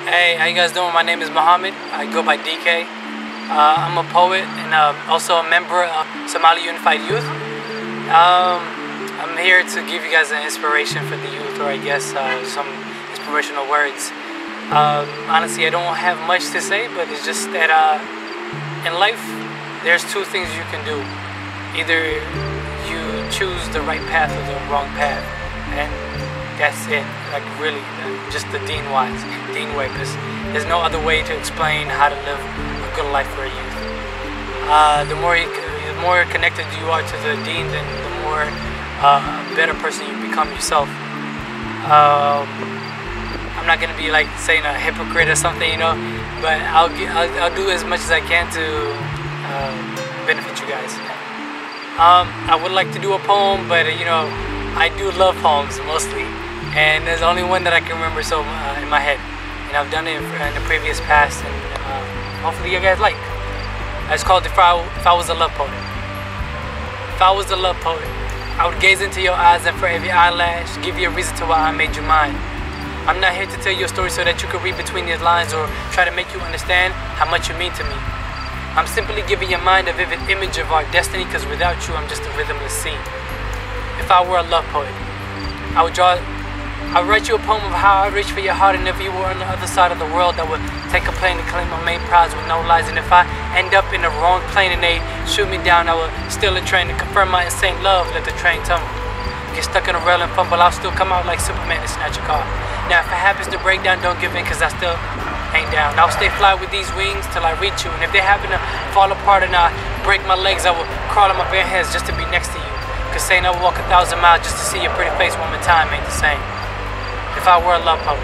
Hey, how you guys doing? My name is Mohamed. I go by D.K. I'm a poet and also a member of Somali Unified Youth. I'm here to give you guys an inspiration for the youth, or I guess some inspirational words. Honestly, I don't have much to say, but it's just that in life, there's two things you can do. Either you choose the right path or the wrong path, and that's it. Like really, just the Dean way. There's no other way to explain how to live a good life for a youth. The more connected you are to the Dean, then the more better person you become yourself. I'm not gonna be like saying a hypocrite or something, you know, but I'll do as much as I can to benefit you guys. I would like to do a poem, but you know, I do love poems mostly, and there's only one that I can remember in my head, and I've done it in the previous past, and hopefully you guys like. It's called If I Was a Love Poet. If I was a love poet, I would gaze into your eyes, and for every eyelash, give you a reason to why I made you mine. I'm not here to tell you a story so that you can read between these lines or try to make you understand how much you mean to me. I'm simply giving your mind a vivid image of our destiny, because without you, I'm just a rhythmless scene. If I were a love poet, I would write you a poem of how I reach for your heart, and if you were on the other side of the world, I would take a plane to claim my main prize with no lies. And if I end up in the wrong plane and they shoot me down, I will steal a train to confirm my insane love. Let the train tumble, get stuck in a rail and fumble, I'll still come out like Superman and snatch a car. Now if it happens to break down, don't give in, cause I still ain't down. I'll stay fly with these wings till I reach you, and if they happen to fall apart and I break my legs, I will crawl on my bare hands just to be next to you. Cause saying I would walk 1,000 miles just to see your pretty face one more time ain't the same. If I were a love poet,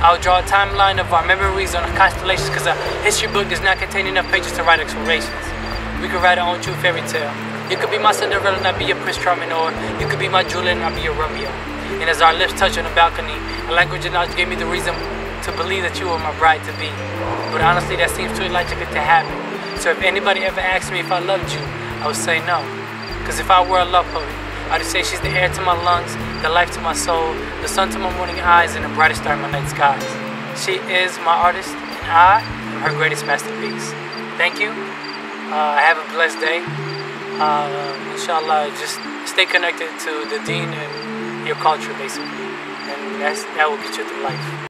I would draw a timeline of our memories on constellations, cause a history book does not contain enough pages to write explorations. We could write our own true fairy tale. You could be my Cinderella and I'd be your Prince Charming, or you could be my Juliet and I'd be your Romeo. And as our lips touch on the balcony, a language and knowledge gave me the reason to believe that you were my bride-to-be. But honestly, that seems too illogical to happen. So if anybody ever asked me if I loved you, I would say no. Cause if I were a love poet, I'd say she's the air to my lungs, the life to my soul, the sun to my morning eyes, and the brightest star in my night skies. She is my artist, and I am her greatest masterpiece. Thank you. Have a blessed day. Inshallah, just stay connected to the Deen and your culture, basically, and that will get you through life.